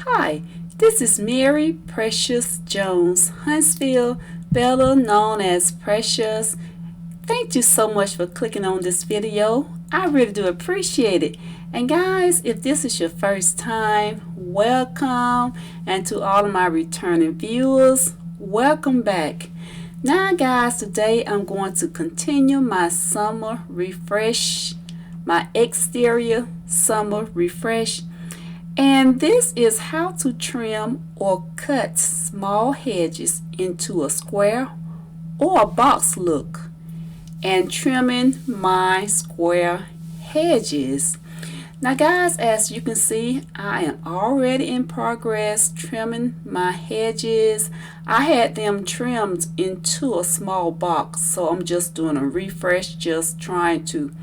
Hi, this is Mary Precious Jones, Huntsville, better known as Precious. Thank you so much for clicking on this video. I really do appreciate it. And guys, if this is your first time, welcome. And to all of my returning viewers, welcome back. Now guys, today I'm going to continue my summer refresh, my exterior summer refresh. And this is how to trim or cut small hedges into a square or a box look, and trimming my square hedges. Now guys, as you can see, I am already in progress trimming my hedges. I had them trimmed into a small box, so I'm just doing a refresh, just trying to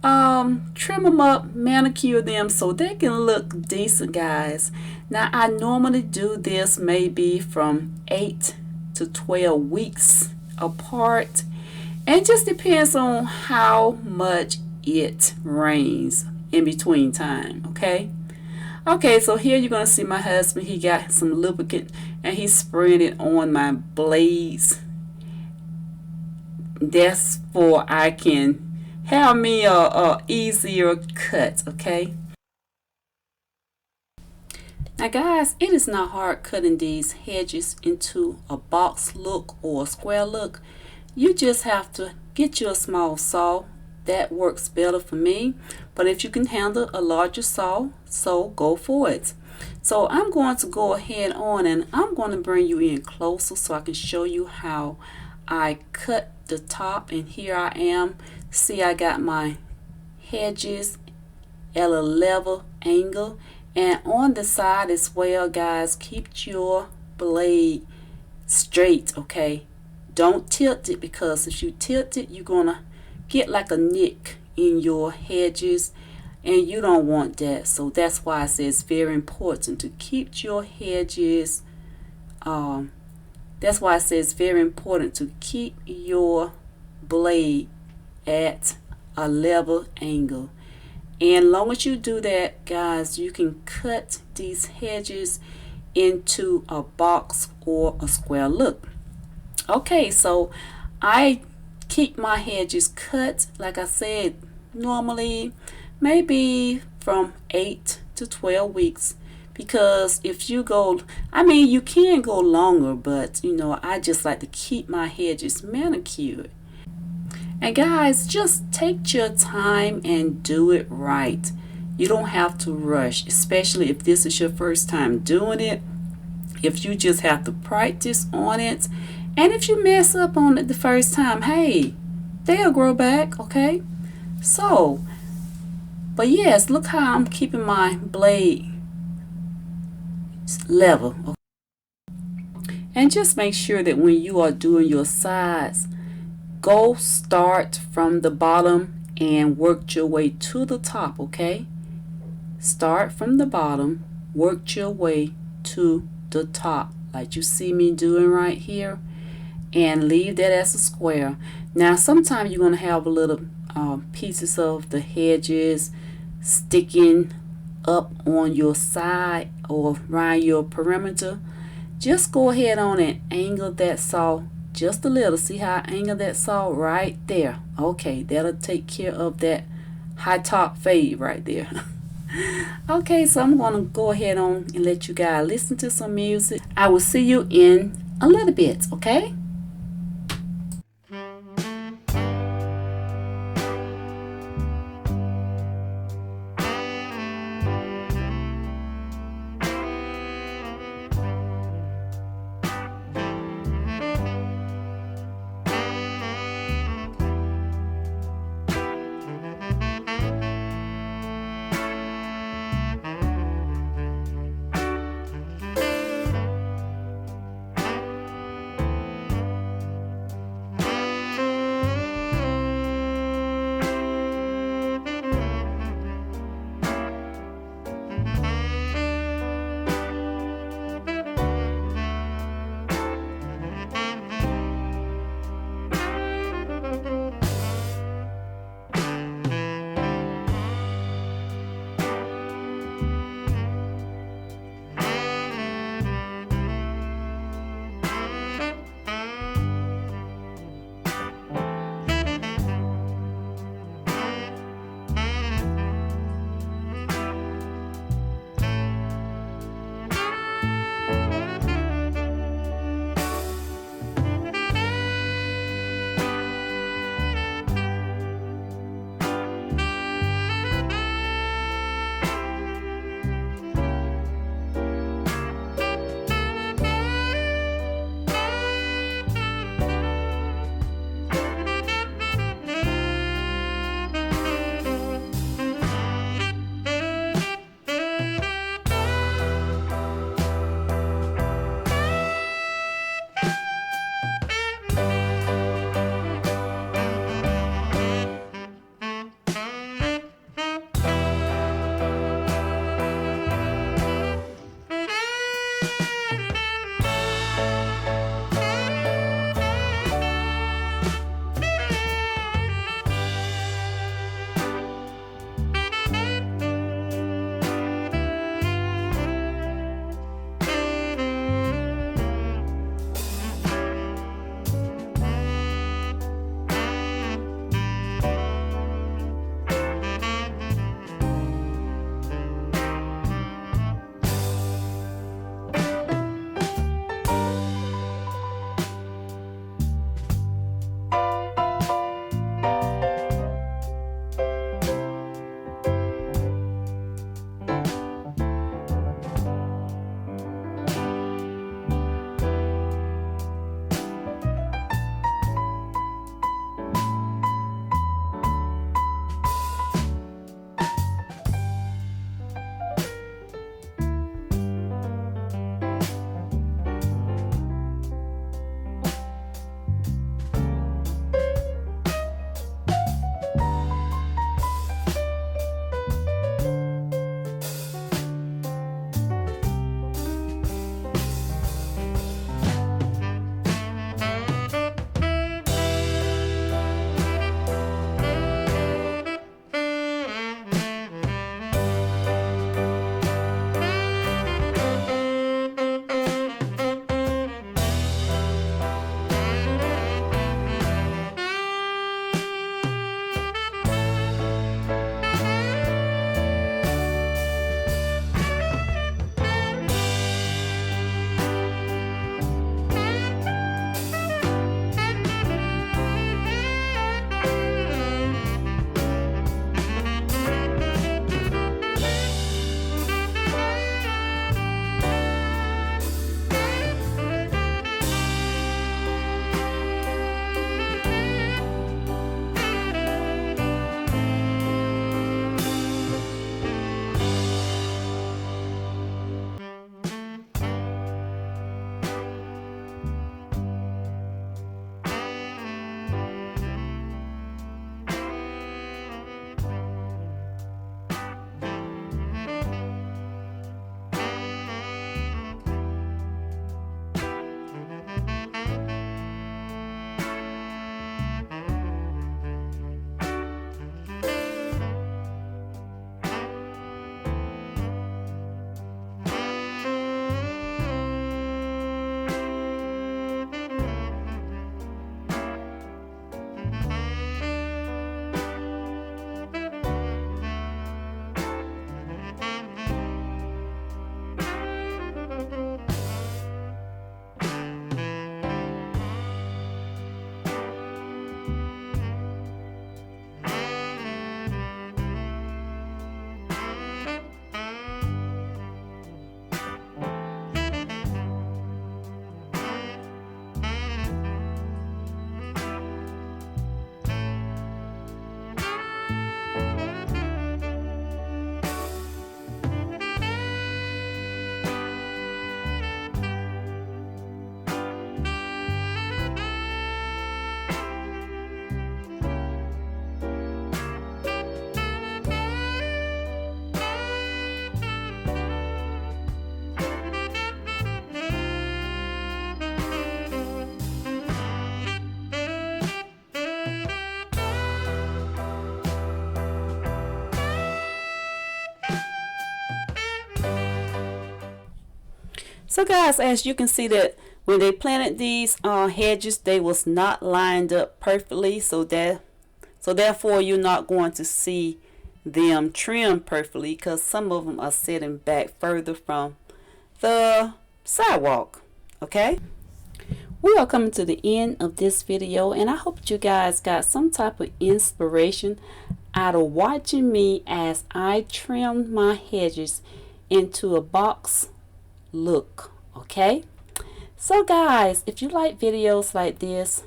trim them up, manicure them so they can look decent, guys. Now I normally do this maybe from 8 to 12 weeks apart, and it just depends on how much it rains in between time. Okay, so here you're gonna see my husband. He got some lubricant and he's spraying it on my blades. That's for I can have me a easier cut. Okay, now guys, it is not hard cutting these hedges into a box look or a square look. You just have to get you a small saw. That works better for me, but if you can handle a larger saw, so go for it. So I'm going to go ahead on and I'm going to bring you in closer so I can show you how I cut the top. And here I am. See, I got my hedges at a level angle, and on the side as well, guys. Keep your blade straight. Okay, don't tilt it, because if you tilt it, you're gonna get like a nick in your hedges, and you don't want that. So that's why I say it's very important to keep your hedges that's why I say it's very important to keep your blade at a level angle. And long as you do that, guys, you can cut these hedges into a box or a square look. Okay, so I keep my hedges cut, like I said, normally maybe from 8 to 12 weeks, because if you go, I mean, you can go longer, but I just like to keep my hedges manicured. And guys, just take your time and do it right. You don't have to rush, especially if this is your first time doing it. If you just have to practice on it, and if you mess up on it the first time, hey, they'll grow back. Okay, so, but yes, look how I'm keeping my blade level. And just make sure that when you are doing your sides, go start from the bottom and work your way to the top. Okay, start from the bottom, work your way to the top, like you see me doing right here, and leave that as a square. Now sometimes you're going to have a little pieces of the hedges sticking up on your side or around your perimeter. Just go ahead on and angle that saw just a little. See how I angle that saw right there? Okay, that'll take care of that high top fade right there. Okay, so I'm going to go ahead on and let you guys listen to some music. I will see you in a little bit. Okay. So guys, as you can see that when they planted these hedges, they was not lined up perfectly, so therefore you're not going to see them trimmed perfectly because some of them are sitting back further from the sidewalk. Okay, we are coming to the end of this video, and I hope you guys got some type of inspiration out of watching me as I trim my hedges into a box look. Okay, so guys, if you like videos like this,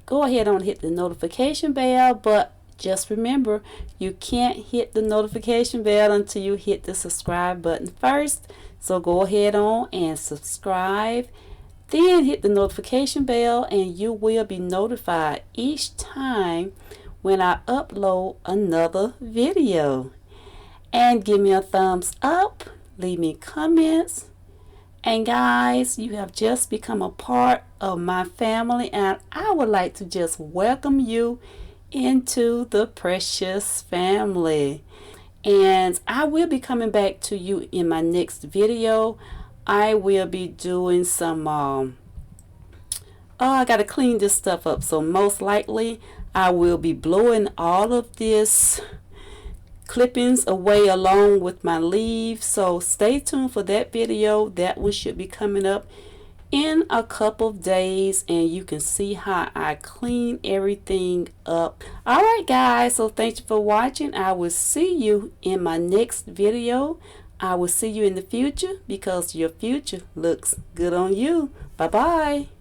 go ahead and hit the notification bell, but just remember, you can't hit the notification bell until you hit the subscribe button first. So go ahead on and subscribe, then hit the notification bell, and you will be notified each time when I upload another video. And give me a thumbs up, leave me comments. And guys, you have just become a part of my family, and I would like to just welcome you into the Precious family. And I will be coming back to you in my next video. I will be doing some I gotta clean this stuff up, so most likely I will be blowing all of this clippings away along with my leaves, so stay tuned for that video. That one should be coming up in a couple of days, and you can see how I clean everything up. Alright guys, so thank you for watching. I will see you in my next video. I will see you in the future because your future looks good on you. Bye bye.